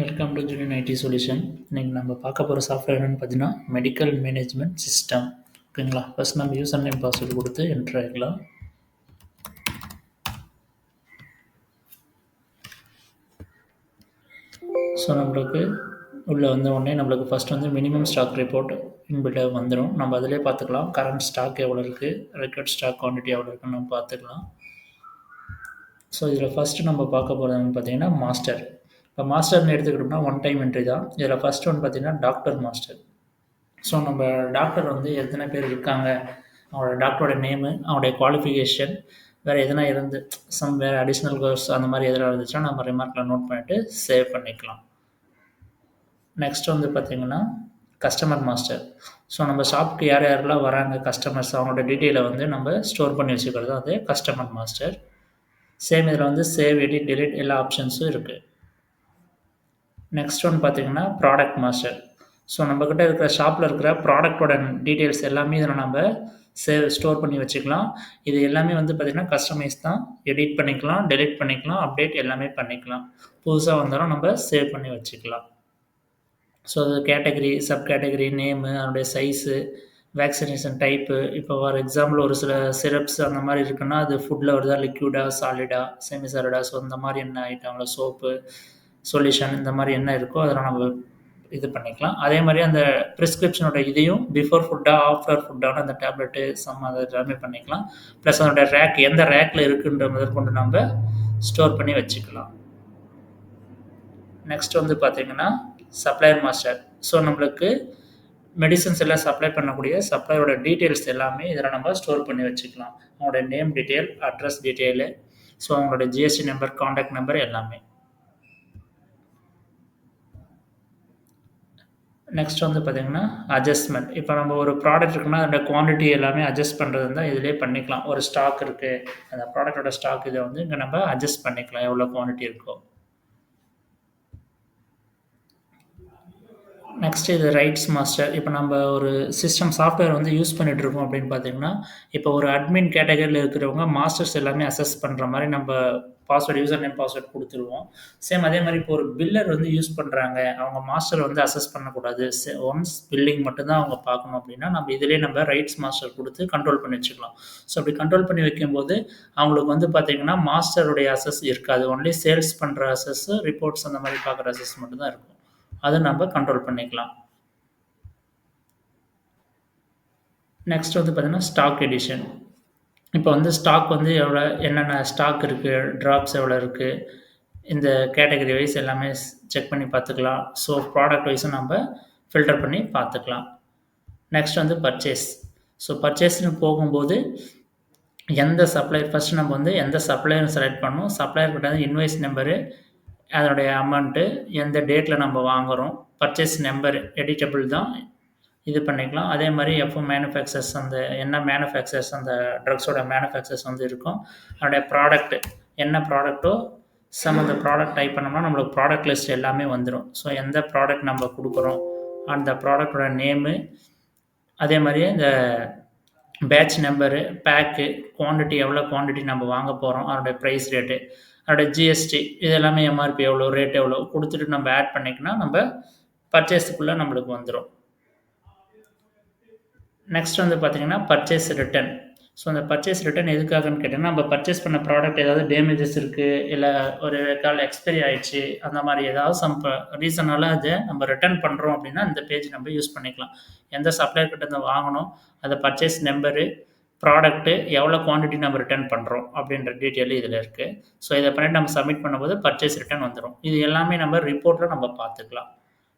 Welcome to junior IT solution. இன்னைக்கு நம்ம பார்க்க போகிற சாஃப்ட்வேர் என்னன்னு பார்த்தீங்கன்னா மெடிக்கல் மேனேஜ்மெண்ட் சிஸ்டம். ஓகேங்களா? ஃபர்ஸ்ட் நம்ம யூசர் நேம் பாஸ்வேர்டு கொடுத்து என்ட்ரு ஆகிக்கலாம். ஸோ நம்மளுக்கு உள்ளே வந்த உடனே நம்மளுக்கு ஃபஸ்ட் வந்து மினிமம் ஸ்டாக் ரிப்போர்ட் இன்பில்டாக வந்துடும். நம்ம அதிலே பார்த்துக்கலாம் கரண்ட் ஸ்டாக் எவ்வளோ இருக்குது, ரெக்கார்ட் ஸ்டாக் குவான்டிட்டி எவ்வளோ இருக்குன்னு நம்ம பார்த்துக்கலாம். ஸோ இதில் ஃபஸ்ட்டு நம்ம பார்க்க போகிறதுன்னு பார்த்தீங்கன்னா மாஸ்டர். இப்போ மாஸ்டர்னு எடுத்துக்கிட்டோம்னா ஒன் டைம் என்ட்ரி தான். இதில் ஃபஸ்ட் ஒன் பார்த்தீங்கன்னா டாக்டர் மாஸ்டர். ஸோ நம்ம டாக்டர் வந்து எத்தனை பேர் இருக்காங்க, அவனோட டாக்டரோட நேமு, அவனுடைய குவாலிஃபிகேஷன், வேறு எதனா இருந்து வேறு அடிஷ்னல் கோர்ஸ் அந்த மாதிரி எதனா இருந்துச்சுன்னா நம்ம ரிமார்க்கில் நோட் பண்ணிவிட்டு சேவ் பண்ணிக்கலாம். நெக்ஸ்ட் வந்து பார்த்திங்கன்னா கஸ்டமர் மாஸ்டர். ஸோ நம்ம ஷாப்புக்கு யார் யாரெல்லாம் வராங்க கஸ்டமர்ஸ், அவங்களோட டீட்டெயிலை வந்து நம்ம ஸ்டோர் பண்ணி வச்சுக்கிறது அது கஸ்டமர் மாஸ்டர். சேம் இதில் வந்து சேவ், எடிட், டெலிட் எல்லா ஆப்ஷன்ஸும் இருக்குது. நெக்ஸ்ட் ஒன் பார்த்திங்கன்னா ப்ராடக்ட் மாஸ்டர். ஸோ நம்மக்கிட்ட இருக்கிற ஷாப்பில் இருக்கிற ப்ராடக்டோட டீட்டெயில்ஸ் எல்லாமே இதில் நம்ம ஸ்டோர் பண்ணி வச்சுக்கலாம். இது எல்லாமே வந்து பார்த்திங்கன்னா கஸ்டமைஸ் தான், எடிட் பண்ணிக்கலாம், டெலிட் பண்ணிக்கலாம், அப்டேட் எல்லாமே பண்ணிக்கலாம். புதுசாக வந்தாலும் நம்ம சேவ் பண்ணி வச்சுக்கலாம். ஸோ அது கேட்டகரி, சப் கேட்டகரி, நேமு, அதனுடைய சைஸு, வேக்சினேஷன் டைப்பு. இப்போ ஃபார் எக்ஸாம்பிள் ஒரு சில சிரப்ஸ் அந்த மாதிரி இருக்குன்னா அது ஃபுட்டில் வருதா, லிக்யூடா, சாலிடா, செமி சாலிடா, ஸோ இந்த மாதிரி என்ன ஐட்டம்ல சோப்பு, சொல்யூஷன் இந்த மாதிரி என்ன இருக்கோ அதெல்லாம் நம்ம இது பண்ணிக்கலாம். அதே மாதிரி அந்த ப்ரிஸ்கிரிப்ஷனோட இதையும் பிஃபோர் ஃபுட்டா, ஆஃப்டர் ஃபுட்டான அந்த டேப்லெட்டு அதை எல்லாமே பண்ணிக்கலாம். ப்ளஸ் அதோட ரேக் எந்த ரேக்கில் இருக்குன்ற முதற்கொண்டு நம்ம ஸ்டோர் பண்ணி வச்சுக்கலாம். நெக்ஸ்ட் வந்து பார்த்திங்கன்னா சப்ளையர் மாஸ்டர். ஸோ நம்மளுக்கு மெடிசன்ஸ் எல்லாம் சப்ளை பண்ணக்கூடிய சப்ளையோட டீட்டெயில்ஸ் எல்லாமே இதில் நம்ம ஸ்டோர் பண்ணி வச்சுக்கலாம். அவங்களோட name detail, address detail, so அவங்களோட ஜிஎஸ்டி நம்பர், காண்டாக்ட் நம்பர் எல்லாமே. நெக்ஸ்ட் வந்து பார்த்திங்கன்னா அட்ஜஸ்ட்மெண்ட். இப்போ நம்ம ஒரு ப்ராடக்ட் இருக்குன்னா அதோட குவான்டிட்டி எல்லாமே அட்ஜஸ்ட் பண்ணுறது தான் இதிலே பண்ணிக்கலாம். ஒரு ஸ்டாக் இருக்குது, அந்த ப்ராடக்டோட ஸ்டாக் இதை வந்து இங்கே நம்ம அட்ஜஸ்ட் பண்ணிக்கலாம் எவ்வளோ குவான்டிட்டி இருக்கோ. நெக்ஸ்ட் இது ரைட்ஸ் மாஸ்டர். இப்போ நம்ம ஒரு சிஸ்டம் சாஃப்ட்வேர் வந்து யூஸ் பண்ணிகிட்டு இருக்கோம் அப்படின்னு பார்த்தீங்கன்னா, இப்போ ஒரு அட்மின் கேட்டகரியில் இருக்கிறவங்க மாஸ்டர்ஸ் எல்லாமே அசஸ் பண்ணுற மாதிரி நம்ம பாஸ்வேர்டு, யூசர் நேம் பாஸ்வேர்டு கொடுத்துருவோம். சேம் அதே மாதிரி இப்போ ஒரு பில்லர் வந்து யூஸ் பண்ணுறாங்க, அவங்க மாஸ்டர் வந்து அசஸ் பண்ணக்கூடாது, ஒன்ஸ் பில்லிங் மட்டும்தான் அவங்க பார்க்கணும் அப்படின்னா நம்ம இதிலே நம்ம ரைட்ஸ் மாஸ்டர் கொடுத்து கண்ட்ரோல் பண்ணி வச்சுக்கலாம். ஸோ அப்படி கண்ட்ரோல் பண்ணி வைக்கும்போது அவங்களுக்கு வந்து பார்த்திங்கன்னா மாஸ்டருடைய அசஸ் இருக்காது, ஒன்லி சேல்ஸ் பண்ணுற அசஸ், ரிப்போர்ட்ஸ் அந்த மாதிரி பார்க்குற அசஸ் மட்டும்தான் இருக்கும். அதை நம்ம கண்ட்ரோல் பண்ணிக்கலாம். நெக்ஸ்ட் வந்து பார்த்திங்கன்னா ஸ்டாக் எடிஷன். இப்போ வந்து ஸ்டாக் வந்து எவ்வளோ, என்னென்ன ஸ்டாக் இருக்குது, ட்ராப்ஸ் எவ்வளோ இருக்குது, இந்த கேட்டகரி வைஸ் எல்லாமே செக் பண்ணி பார்த்துக்கலாம். ஸோ ப்ராடக்ட் வைஸும் நம்ம ஃபில்டர் பண்ணி பார்த்துக்கலாம். நெக்ஸ்ட் வந்து பர்ச்சேஸ். ஸோ பர்ச்சேஸ்னு போகும்போது எந்த சப்ளையர், ஃபஸ்ட்டு நம்ம வந்து எந்த சப்ளையர் செலக்ட் பண்ணணும், சப்ளையர் கிட்ட இன்வாய்ஸ் நம்பரு, அதனுடைய அமௌண்ட்டு, எந்த டேட்டில் நம்ம வாங்குகிறோம், பர்ச்சேஸ் நம்பர் எடிட்டபிள் தான், இது பண்ணிக்கலாம். அதே மாதிரி எப்போ மேனுஃபேக்சர்ஸ், அந்த என்ன மேனுஃபேக்சர்ஸ் அந்த ட்ரக்ஸோட மேனுஃபேக்சர்ஸ் வந்து இருக்கும், அதனுடைய ப்ராடக்ட் என்ன ப்ராடக்ட்டோ அந்த ப்ராடக்ட் டைப் பண்ணோம்னா நம்மளுக்கு ப்ராடக்ட் லிஸ்ட் எல்லாமே வந்துடும். ஸோ எந்த ப்ராடக்ட் நம்ம கொடுக்குறோம், அந்த ப்ராடக்டோட நேமு, அதே மாதிரியே இந்த பேட்ச் நம்பரு, பேக்கு, குவான்டிட்டி எவ்வளோ குவான்டிட்டி நம்ம வாங்க போகிறோம், அதோடைய ப்ரைஸ் ரேட்டு, அதோட ஜிஎஸ்டி, இது எல்லாமே எம்ஆர்பி எவ்வளோ, ரேட் எவ்வளோ கொடுத்துட்டு நம்ம ஆட் பண்ணிக்கணும், நம்ம பர்ச்சேஸுக்குள்ளே நம்மளுக்கு வந்துடும். நெக்ஸ்ட் வந்து பார்த்திங்கன்னா பர்ச்சேஸ் ரிட்டர்ன். ஸோ அந்த பர்ச்சேஸ் ரிட்டர்ன் எதுக்காகன்னு கேட்டிங்கன்னா, நம்ம பர்ச்சேஸ் பண்ண ப்ராடக்ட் ஏதாவது டேமேஜஸ் இருக்குது, இல்லை ஒரு கால் எக்ஸ்பைரி ஆகிடுச்சு, அந்த மாதிரி ஏதாவது சம் ரீசனால் அதை நம்ம ரிட்டர்ன் பண்ணுறோம் அப்படின்னா இந்த பேஜ் நம்ம யூஸ் பண்ணிக்கலாம். எந்த சப்ளையர் கிட்ட இருந்து வாங்கணும், அதை பர்ச்சேஸ் நம்பரு, ப்ராடக்ட்டு, எவ்வளோ குவான்டிட்டி நம்ம ரிட்டர்ன் பண்ணுறோம் அப்படின்ற டீட்டெயில் இதில் இருக்குது. ஸோ இதை பண்ணிட்டு நம்ம சப்மிட் பண்ணும்போது பர்ச்சேஸ் ரிட்டர்ன் வந்துடும். இது எல்லாமே நம்ம ரிப்போர்ட்டில் நம்ம பார்த்துக்கலாம்.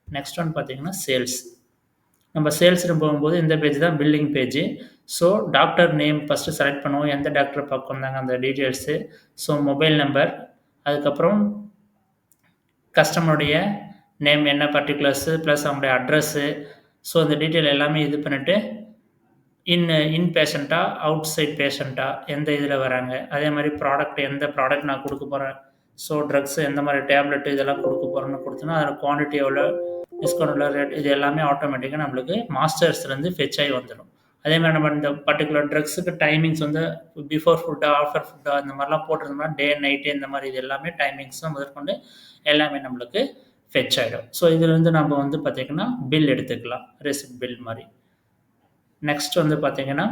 நெக்ஸ்ட் ஒன் பார்த்திங்கன்னா சேல்ஸ். நம்ம சேல்ஸ்னு போகும்போது இந்த பேஜ் தான் billing page. So doctor name first select பண்ணுவோம், எந்த டாக்டர் பார்க்க வந்தாங்க அந்த டீட்டெயில்ஸு, ஸோ மொபைல் நம்பர், அதுக்கப்புறம் கஸ்டமருடைய நேம் என்ன பர்டிகுலர்ஸு, ப்ளஸ் அவங்களுடைய அட்ரஸ்ஸு, ஸோ இந்த டீட்டெயில் எல்லாமே இது பண்ணிவிட்டு இன் பேஷண்ட்டா, அவுட் சைட் பேஷண்ட்டா, எந்த இதில் வராங்க, அதே மாதிரி ப்ராடக்ட் எந்த ப்ராடக்ட் நான் கொடுக்க போகிறேன், ஸோ ட்ரக்ஸு எந்த மாதிரி டேப்லெட்டு இதெல்லாம் கொடுக்க போகிறேன்னு கொடுத்தோன்னா அதில் குவான்டிட்டி எவ்வளோ, டிஸ்கவுண்ட் உள்ள ரேட், இது எல்லாமே ஆட்டோமேட்டிக்காக நம்மளுக்கு மாஸ்டர்ஸ்லேருந்து ஃபெச் ஆகி வந்துடும். அதே மாதிரி நம்ம இந்த பர்டிகுலர் ட்ரக்ஸுக்கு டைமிங்ஸ் வந்து பிஃபோர் ஃபுட்டா, ஆஃப்டர் ஃபுட்டா இந்த மாதிரிலாம் போட்டிருந்தோம்னா டே நைட்டு இந்த மாதிரி இது எல்லாமே டைமிங்ஸும் முதற்கொண்டு எல்லாமே நம்மளுக்கு ஃபெச் ஆகிடும். ஸோ இதுலேருந்து நம்ம வந்து பார்த்திங்கன்னா பில் எடுத்துக்கலாம், ரெசிப்ட் பில் மாதிரி. நெக்ஸ்ட் வந்து பார்த்திங்கன்னா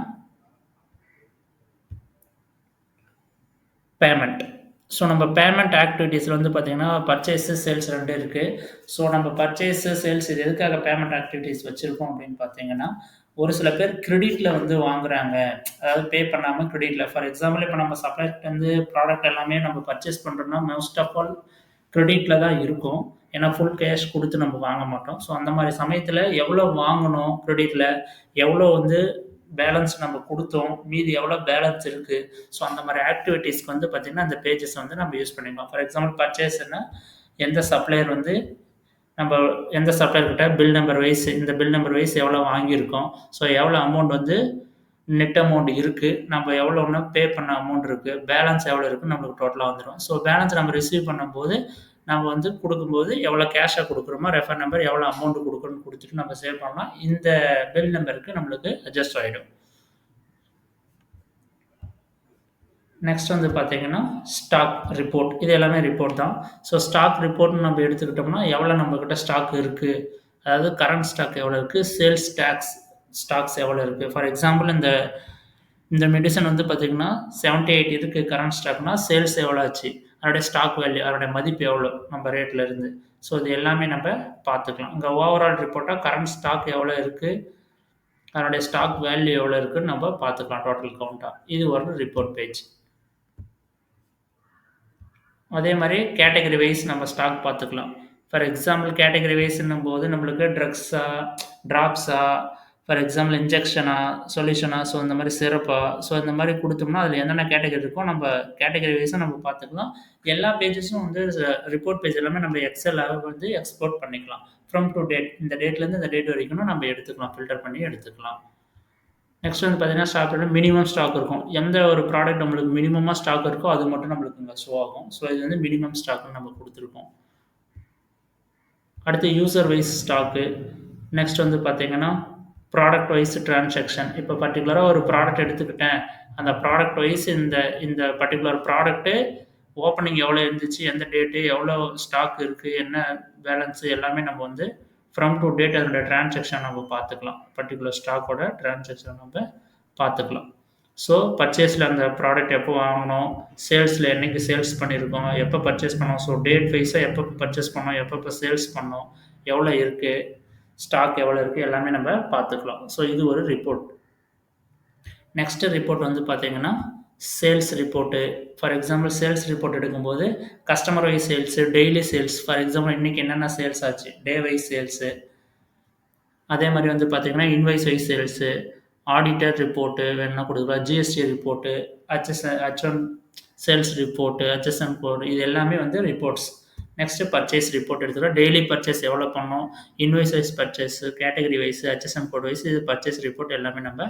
பேமெண்ட். ஸோ நம்ம பேமெண்ட் ஆக்டிவிட்டீஸில் வந்து பார்த்திங்கன்னா பர்ச்சேஸு, சேல்ஸ் 2 இருக்குது. ஸோ நம்ம பர்ச்சேஸு, சேல்ஸ் இது எதுக்காக பேமெண்ட் ஆக்டிவிட்டீஸ் வச்சுருக்கோம் அப்படின்னு பார்த்தீங்கன்னா, ஒரு சில பேர் கிரெடிட்டில் வந்து வாங்குறாங்க. அதாவது பே பண்ணாமல் கிரெடிட்டில். ஃபார் எக்ஸாம்பிள் இப்போ நம்ம சப்ளையர்கிட்டேருந்து ப்ராடக்ட் எல்லாமே நம்ம பர்ச்சேஸ் பண்ணுறோம்னா மோஸ்ட் ஆஃப் ஆல் கிரெடிட்டில் தான் இருக்கும். ஏன்னா ஃபுல் கேஷ் கொடுத்து நம்ம வாங்க மாட்டோம். ஸோ அந்த மாதிரி சமயத்தில் எவ்வளோ வாங்கணும் கிரெடிட்டில், எவ்வளோ வந்து பேலன்ஸ் நம்ம கொடுத்தோம், மீதி எவ்வளோ பேலன்ஸ் இருக்குது. ஸோ அந்த மாதிரி ஆக்டிவிட்டீஸ்க்கு வந்து பார்த்திங்கன்னா அந்த பேஜஸ் வந்து நம்ம யூஸ் பண்ணிக்கலாம். ஃபார் எக்ஸாம்பிள் பர்ச்சேஸ்னா எந்த சப்ளையர் வந்து நம்ம எந்த சப்ளையர்கிட்ட பில் நம்பர் வைஸ், இந்த பில் நம்பர் வைஸ் எவ்வளோ வாங்கியிருக்கோம், ஸோ எவ்வளோ அமௌண்ட் வந்து நெட் அமௌண்ட் இருக்குது, நம்ம எவ்வளோன்னா பே பண்ண அமௌண்ட் இருக்குது, பேலன்ஸ் எவ்வளோ இருக்குன்னு நம்மளுக்கு டோட்டலாக வந்துடும். ஸோ பேலன்ஸ் நம்ம ரிசீவ் பண்ணும்போது நம்ம வந்து கொடுக்கும்போது எவ்வளோ கேஷாக கொடுக்குறோமோ, ரெஃபர் நம்பர் எவ்வளோ அமௌண்ட் கொடுக்கணும்னு கொடுத்துட்டு நம்ம சேவ் பண்ணலாம். இந்த பில் நம்பருக்கு நம்மளுக்கு அட்ஜஸ்ட் ஆகிடும். நெக்ஸ்ட் வந்து பார்த்தீங்கன்னா ஸ்டாக் ரிப்போர்ட். இது எல்லாமே ரிப்போர்ட் தான். ஸோ ஸ்டாக் ரிப்போர்ட்னு நம்ம எடுத்துக்கிட்டோம்னா எவ்வளோ நம்மக்கிட்ட ஸ்டாக் இருக்குது, அதாவது கரண்ட் ஸ்டாக் எவ்வளோ இருக்குது, சேல்ஸ் டேக்ஸ் ஸ்டாக்ஸ் எவ்வளோ இருக்குது. ஃபார் எக்ஸாம்பிள் இந்த மெடிசன் வந்து பார்த்திங்கன்னா 78 இருக்குது கரண்ட் ஸ்டாக்னா, சேல்ஸ் எவ்வளோ ஆச்சு, அதோடைய ஸ்டாக் வேல்யூ, அதோடைய மதிப்பு எவ்வளோ நம்ம ரேட்டில் இருந்து. ஸோ இது எல்லாமே நம்ம பார்த்துக்கலாம். இங்கே ஓவரால் ரிப்போர்ட்டாக கரண்ட் ஸ்டாக் எவ்வளோ இருக்குது, அதனுடைய ஸ்டாக் வேல்யூ எவ்வளோ இருக்குதுன்னு நம்ம பார்த்துக்கலாம் டோட்டல் கவுண்ட்டாக. இது ஒரு ரிப்போர்ட் பேஜ். அதே மாதிரி கேட்டகரி வைஸ் நம்ம ஸ்டாக் பார்த்துக்கலாம். ஃபார் எக்ஸாம்பிள் கேட்டகரி வைஸ்ன்னும் போது நம்மளுக்கு ட்ரக்ஸா, ட்ராப்ஸா, ஃபார் எக்ஸாம்பிள் இன்ஜெக்ஷனா, சொல்யூஷனா, ஸோ இந்த மாதிரி சிரப்பா, ஸோ இந்த மாதிரி கொடுத்தோம்னா அதில் என்னென்ன கேட்டகரி இருக்கோ நம்ம கேட்டகரி வைஸாக நம்ம பார்த்துக்கலாம். எல்லா பேஜஸும் வந்து ரிப்போர்ட் பேஜ் எல்லாமே நம்ம எக்ஸலில் வந்து எக்ஸ்போர்ட் பண்ணிக்கலாம். ஃப்ரம் டு டேட், இந்த டேட்லேருந்து இந்த டேட் வரைக்கும் நம்ம எடுத்துக்கலாம், ஃபில்டர் பண்ணி எடுத்துக்கலாம். நெக்ஸ்ட் வந்து பார்த்தீங்கன்னா ஸ்டாக்கோட மினிமம் ஸ்டாக் இருக்கும். எந்த ஒரு ப்ராடக்ட் நம்மளுக்கு மினிமமாக ஸ்டாக் இருக்கோ அது மட்டும் நம்மளுக்கு இங்கே ஷோ ஆகும். ஸோ இது வந்து மினிமம் ஸ்டாக்னு நம்ம கொடுத்துருக்கோம். அடுத்து யூசர் வைஸ் ஸ்டாக்கு. நெக்ஸ்ட் வந்து பார்த்தீங்கன்னா ப்ராடக்ட் வைஸ் டிரான்சாக்ஷன். இப்போ பர்டிகுலராக ஒரு ப்ராடக்ட் எடுத்துக்கிட்டேன், அந்த ப்ராடக்ட் வைஸ் இந்த பர்டிகுலர் ப்ராடக்ட்டு ஓப்பனிங் எவ்வளோ இருந்துச்சு, எந்த டேட்டு, எவ்வளோ ஸ்டாக் இருக்குது, என்ன பேலன்ஸு எல்லாமே நம்ம வந்து ஃப்ரம் டு டேட் அதோட டிரான்சாக்ஷன் நம்ம பார்த்துக்கலாம். பர்டிகுலர் ஸ்டாக்கோட டிரான்சாக்ஷன் நம்ம பார்த்துக்கலாம். ஸோ பர்ச்சேஸில் அந்த ப்ராடக்ட் எப்போ வாங்கணும், சேல்ஸில் என்றைக்கு சேல்ஸ் பண்ணியிருக்கோம், எப்போ பர்ச்சேஸ் பண்ணோம், ஸோ டேட் வைஸாக எப்போ பர்ச்சேஸ் பண்ணோம், எப்போ சேல்ஸ் பண்ணோம், எவ்வளோ இருக்குது, ஸ்டாக் எவ்வளோ இருக்குது, எல்லாமே நம்ம பார்த்துக்கலாம். ஸோ இது ஒரு ரிப்போர்ட். நெக்ஸ்ட்டு ரிப்போர்ட் வந்து பார்த்தீங்கன்னா sales report. For example sales report எடுக்கும்போது customer wise sales, daily sales. For example இன்றைக்கி என்னென்ன சேல்ஸ் ஆச்சு, டே வைஸ் சேல்ஸு. அதே மாதிரி வந்து பார்த்திங்கன்னா invoice wise sales, auditor report வேணும்னா கொடுக்கலாம், GST report, H1 sales report, HSN code, இது எல்லாமே வந்து ரிப்போர்ட்ஸ். நெக்ஸ்ட்டு பர்ச்சேஸ் ரிப்போர்ட் எடுத்துக்கலாம். டெய்லி பர்ச்சேஸ் எவ்வளோ பண்ணோம், invoice wise purchase, category wise, HSN code wise, இது பர்ச்சேஸ் ரிப்போர்ட் எல்லாமே நம்ம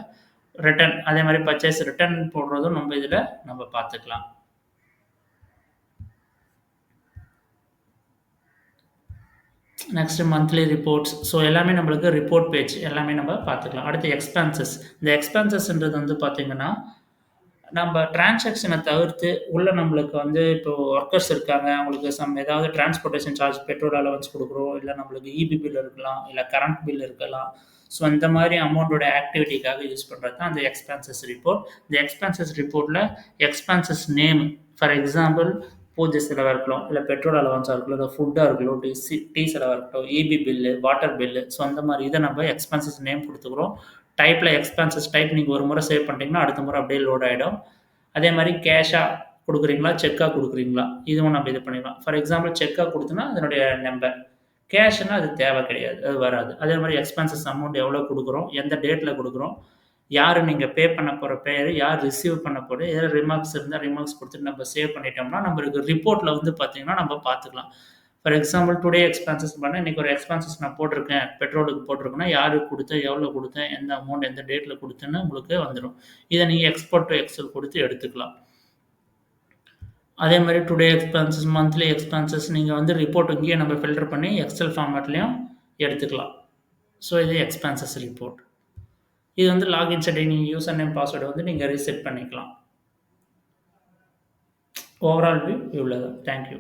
ரிட்டன். அதே மாதிரி பர்ச்சேஸ் ரிட்டன் போடுறதும் நம்ம இதில் நம்ம பார்த்துக்கலாம். Next monthly reports. ஸோ எல்லாமே நம்மளுக்கு ரிப்போர்ட் பேஜ் எல்லாமே நம்ம பார்த்துக்கலாம். அடுத்து எக்ஸ்பென்சஸ். இந்த எக்ஸ்பென்சஸ்ன்றது வந்து பார்த்திங்கன்னா நம்ம டிரான்சாக்ஷனை தவிர்த்து உள்ள நம்மளுக்கு வந்து இப்போ ஒர்க்கர்ஸ் இருக்காங்க, அவங்களுக்கு ஏதாவது டிரான்ஸ்போர்ட்டேஷன் சார்ஜ், பெட்ரோல் அலவன்ஸ் கொடுக்குறோம், இல்லை நம்மளுக்கு இபி பில் இருக்கலாம், இல்லை கரண்ட் பில் இருக்கலாம். ஸோ இந்த மாதிரி அமௌண்ட்டோட ஆக்டிவிட்டிக்காக யூஸ் பண்ணுறது தான் அந்த எக்ஸ்பென்சஸ் ரிப்போர்ட். இந்த எக்ஸ்பென்சஸ் ரிப்போர்ட்டில் எக்ஸ்பென்சஸ் நேம், ஃபார் எக்ஸாம்பிள் பூஜை செலவாக இருக்கலாம், இல்லை பெட்ரோல் அலவன்ஸாக இருக்கலாம், இல்லை ஃபுட்டாக இருக்கலாம், டீ செலவாக இருக்கட்டும், EB bill, water bill. So அந்த மாதிரி இதை நம்ம எக்ஸ்பென்சஸ் நேம் கொடுத்துக்கிறோம். டைப்பில் எக்ஸ்பென்சஸ் டைப் நீங்கள் ஒரு முறை சேவ் பண்ணிட்டீங்கன்னா அடுத்த முறை அப்படியே லோட் ஆகிடும். அதே மாதிரி கேஷாக கொடுக்குறீங்களா, செக்காக கொடுக்குறீங்களா, இதுவும் நம்ம இது பண்ணிக்கலாம். ஃபார் எக்ஸாம்பிள் செக்காக கொடுத்தோன்னா அதனுடைய நம்பர், கேஷ்னால் அது தேவை கிடையாது, அது வராது. அதே மாதிரி எக்ஸ்பென்சஸ் அமௌண்ட் எவ்வளோ கொடுக்குறோம், எந்த டேட்டில் கொடுக்குறோம், யார் நீங்கள் பே பண்ண போகிற பேர், யார் ரிசீவ் பண்ண போகிற, ஏதாவது ரிமார்க்ஸ் இருந்தால் ரிமார்க்ஸ் கொடுத்துட்டு நம்ம சேவ் பண்ணிட்டோம்னா நம்மளுக்கு ரிப்போர்ட்டில் வந்து பார்த்திங்கன்னா நம்ம பார்த்துக்கலாம். ஃபார் எக்ஸாம்பிள் டுடே எக்ஸ்பென்சஸ் பண்ணால் இன்றைக்கி ஒரு எக்ஸ்பென்சஸ் நான் போட்டிருக்கேன், பெட்ரோலுக்கு போட்டிருக்கேன்னா யாருக்கு கொடுத்தேன், எவ்வளோ கொடுத்தேன், எந்த அமௌண்ட் எந்த டேட்டில் கொடுத்தேன்னு உங்களுக்கு வந்துடும். இதை நீங்கள் எக்ஸ்போர்ட் டு எக்ஸல் கொடுத்து எடுத்துக்கலாம். அதே மாதிரி டுடே எக்ஸ்பென்சஸ், மந்த்லி எக்ஸ்பென்சஸ் நீங்கள் வந்து ரிப்போர்ட் இங்கேயே நம்ம ஃபில்டர் பண்ணி எக்ஸல் ஃபார்மேட்லேயும் எடுத்துக்கலாம். ஸோ இது எக்ஸ்பென்சஸ் ரிப்போர்ட். இது வந்து லாகின் செட்டிங், நீங்கள் யூசர் நேம் பாஸ்வேர்டு வந்து நீங்கள் ரீசெட் பண்ணிக்கலாம். ஓவரால் வியூ இவ்வளோ தான். தேங்க்யூ.